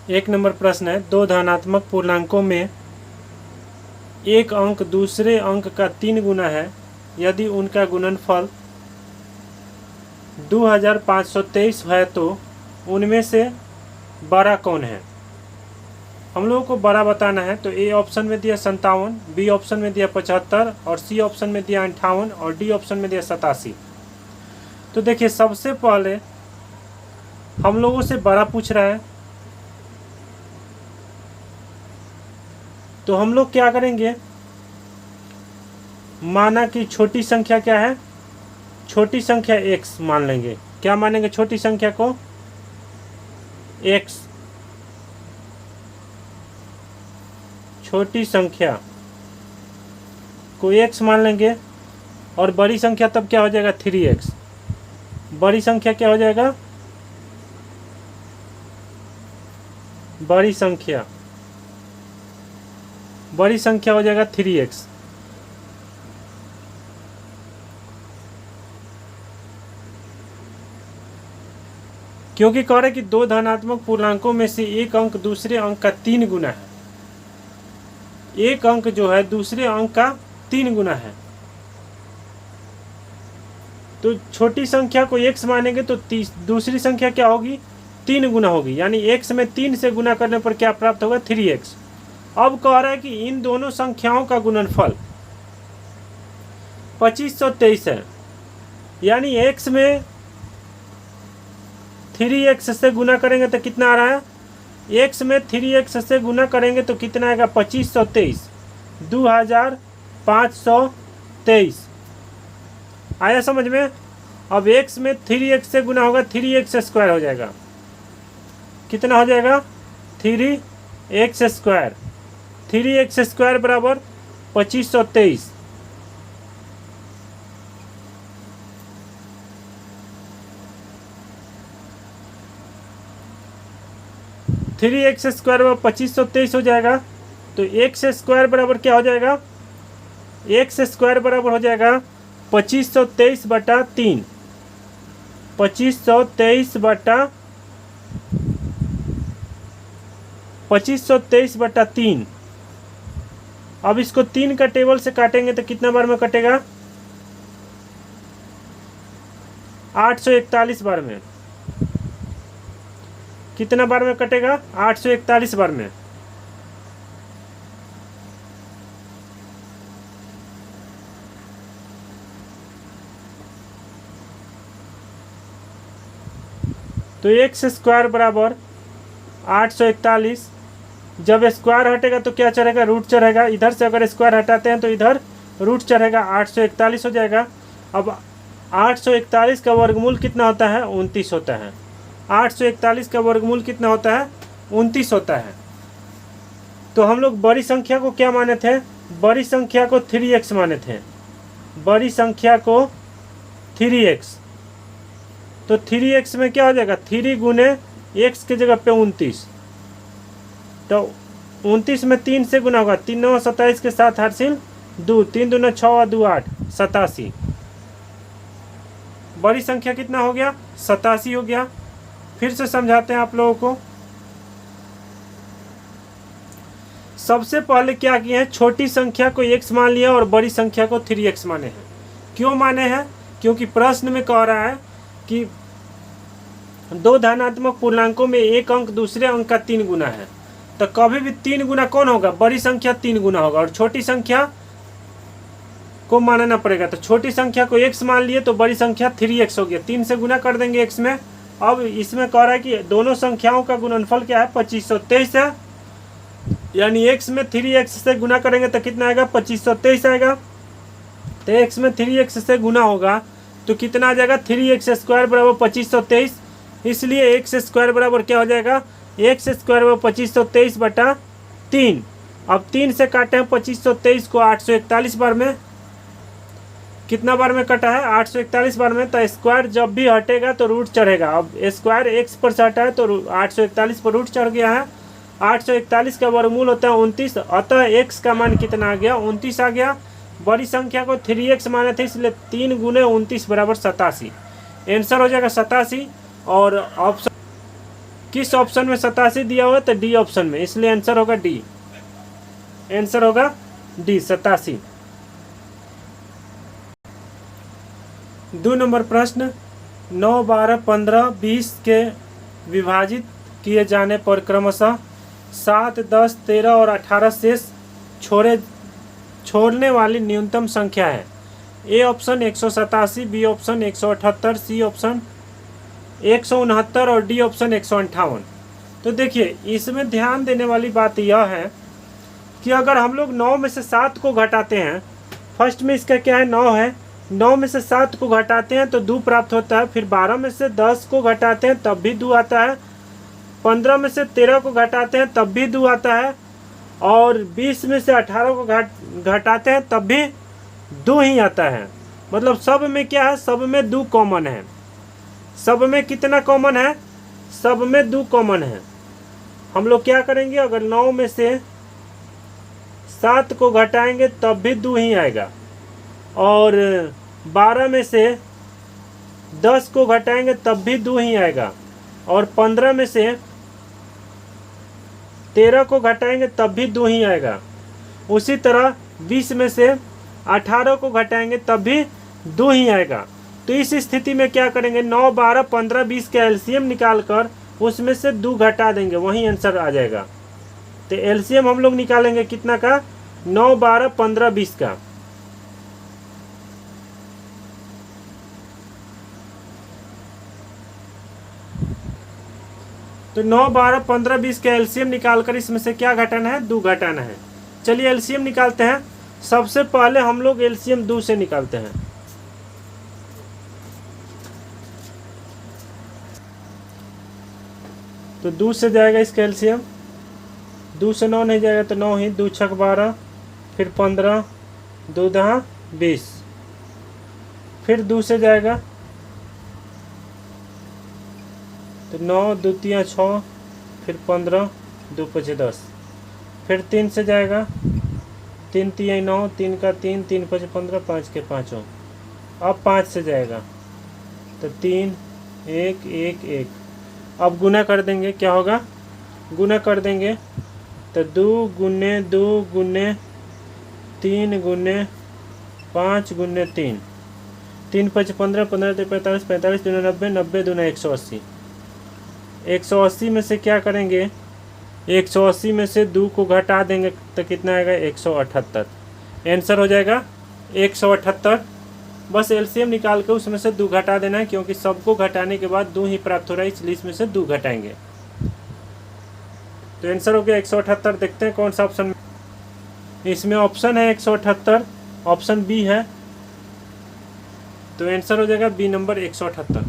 एक नंबर प्रश्न है, दो धनात्मक पूर्णांकों में एक अंक दूसरे अंक का 3 गुना है यदि उनका गुणनफल 2523 है तो उनमें से बड़ा कौन है। हम लोगों को बड़ा बताना है तो ए ऑप्शन में दिया 57, बी ऑप्शन में दिया 75 और सी ऑप्शन में दिया 58 और डी ऑप्शन में दिया 87। तो देखिए सबसे पहले हम लोगों से बड़ा पूछ रहा है तो हम लोग क्या करेंगे, माना कि छोटी संख्या क्या है, छोटी संख्या x मान लेंगे। क्या मानेंगे छोटी संख्या को, x, छोटी संख्या को x मान लेंगे और बड़ी संख्या तब क्या हो जाएगा 3x। बड़ी संख्या क्या हो जाएगा, बड़ी संख्या हो जाएगा 3x। क्योंकि कह रहे कि दो धनात्मक पूर्णांकों में से एक अंक दूसरे अंक का 3 गुना है। एक अंक जो है दूसरे अंक का 3 गुना है। तो छोटी संख्या को x मानेंगे तो दूसरी संख्या क्या होगी, 3 गुना होगी। यानी x में 3 से गुना करने पर क्या प्राप्त होगा, 3x। अब कह रहा है कि इन दोनों संख्याओं का गुणनफल 2523 है। यानी x में 3x से गुना करेंगे तो कितना आ रहा है, x में 3x से गुना करेंगे तो कितना आएगा 2523, 2523। आया समझ में। अब x में 3x से गुना होगा 3x स्क्वायर हो जाएगा। कितना हो जाएगा, 3x स्क्वायर। 3x स्क्वायर बराबर 2523। थ्री एक्स स्क्वायर बराबर 2523 हो जाएगा। तो एक्स स्क्वायर बराबर क्या हो जाएगा, एक्स स्क्वायर बराबर हो जाएगा 2523 बटा 3। 2523 बटा 3। अब इसको 3 का टेबल से काटेंगे तो कितना बार में कटेगा, 841 बार में। कितना बार में कटेगा, 841 बार में। तो एक्स स्क्वायर बराबर 841। जब स्क्वायर हटेगा तो क्या चढ़ेगा, रूट चढ़ेगा। इधर से अगर स्क्वायर हटाते हैं तो इधर रूट चढ़ेगा, 841 हो जाएगा। अब 841 का वर्गमूल कितना होता है, 29 होता है। 841 का वर्गमूल कितना होता है, 29 होता है। तो हम लोग बड़ी संख्या को क्या माने थे, बड़ी संख्या को 3x माने थे। बड़ी संख्या को 3x। तो 3x में क्या हो जाएगा, 3 गुने x के जगह पे 29। तो 29 में 3 से गुना होगा, 3 9 27 के साथ हासिल 2, 3 दूना 6 और 2 8, 87। बड़ी संख्या कितना हो गया, 87 हो गया। फिर से समझाते हैं आप लोगों को। सबसे पहले क्या किए हैं, छोटी संख्या को x मान लिया और बड़ी संख्या को 3x माने हैं। क्यों माने हैं, क्योंकि प्रश्न में कह रहा है कि दो धनात्मक पूर्णांकों में एक अंक दूसरे अंक का 3 गुना है। तो कभी भी 3 गुना कौन होगा, बड़ी संख्या 3 गुना होगा और छोटी संख्या को मानना पड़ेगा। तो छोटी संख्या को x मान लिए तो बड़ी संख्या 3x हो गया। 3 से गुना कर देंगे x में। अब इसमें कह रहा है कि दोनों संख्याओं का गुणनफल क्या है, 2523 है। यानी x में 3x से गुना करेंगे तो कितना आएगा, 2523 आएगा। तो x में 3x से गुना होगा तो कितना आ जाएगा, 3x स्क्वायर बराबर 2523। इसलिए x स्क्वायर बराबर क्या हो जाएगा, x स्क्वायर बराबर 2523 बटा 3। अब 3 से काटे हैं 2523 को 841 बार में। कितना बार में कटा है, 841 बार में। तो स्क्वायर जब भी हटेगा तो रूट चढ़ेगा। अब स्क्वायर x पर से हटा है तो 841 पर रूट चढ़ गया है। 841 का वर्गमूल होता है 29। अतः x का मान कितना आ गया, 29 आ गया। बड़ी संख्या को 3x माने थे इसलिए 3 गुने 29 बराबर 87। आंसर हो जाएगा 87। और ऑप्शन किस ऑप्शन में 87 दिया हुआ है? तो डी ऑप्शन में, इसलिए आंसर होगा डी। आंसर होगा डी 87। 2 नंबर प्रश्न, 9, 12, 15, 20 के विभाजित किए जाने पर क्रमशः 7, 10, 13 और 18 शेष छोड़ने वाली न्यूनतम संख्या है। A option 187, B option 178, C option 169 और डी ऑप्शन 158। तो देखिए इसमें ध्यान देने वाली बात यह है कि अगर हम लोग 9 में से 7 को घटाते हैं, फर्स्ट में इसका क्या है 9 है, 9 में से 7 को घटाते हैं तो 2 प्राप्त होता है। फिर 12 में से 10 को घटाते हैं तब भी 2 आता है। 15 में से 13 को घटाते हैं तब भी 2 आता है। और 20 में से 18 को घटाते हैं तब भी 2 ही आता है। मतलब सब में क्या है, सब में 2 कॉमन है। सब में कितना कॉमन है? सब में 2 कॉमन है। हम लोग क्या करेंगे, अगर 9 में से 7 को घटाएंगे तब भी 2 ही आएगा। और 12 में से 10 को घटाएंगे तब भी 2 ही आएगा। और 15 में से 13 को घटाएंगे तब भी 2 ही आएगा। उसी तरह 20 में से 18 को घटाएंगे तब भी 2 ही आएगा। तो इस स्थिति में क्या करेंगे, 9, 12, 15, 20 का एलसीएम निकाल कर उसमें से 2 घटा देंगे, वही आंसर आ जाएगा। तो एलसीएम हम लोग निकालेंगे कितना का, 9, 12, 15, 20 का। तो 9, 12, 15, 20 का एलसीएम निकाल कर इसमें से क्या घटाना है, 2 घटाना है। चलिए एलसीएम निकालते हैं। सबसे पहले हम लोग एलसीएम 2 से निकालते हैं। तो 2 से जाएगा इसका एलसीएम, 2 से 9 नहीं जाएगा तो 9 ही, 2 छक 12, फिर 15, 2 दहा 20, फिर 2 से जाएगा तो 9, 2 तिया 6, फिर 15, 2 पचे 10, फिर 3 से जाएगा, 3 तिया 9, 3 का 3, 3 पचे 15, 5 के 5। अब 5 से जाएगा तो 3, 1, 1, 1। अब गुना कर देंगे, क्या होगा, गुना कर देंगे तो 2 गुने 2 गुने 3 गुने 5 गुने 3, 3 पचे 15, 15 ते 45, 45 दूना 90, 90 दूना 180। 180 में से क्या करेंगे, 180 में से 2 को घटा देंगे तो कितना आएगा, 178। आंसर हो जाएगा 178। बस एलसीएम निकाल के उसमें से 2 घटा देना है, क्योंकि सबको घटाने के बाद 2 ही प्राप्त हो रहा है, इसलिए इसमें से 2 घटाएंगे। तो आंसर हो गया 178। देखते हैं कौन सा ऑप्शन, इसमें ऑप्शन है 178, ऑप्शन बी है। तो आंसर हो जाएगा बी नंबर 178।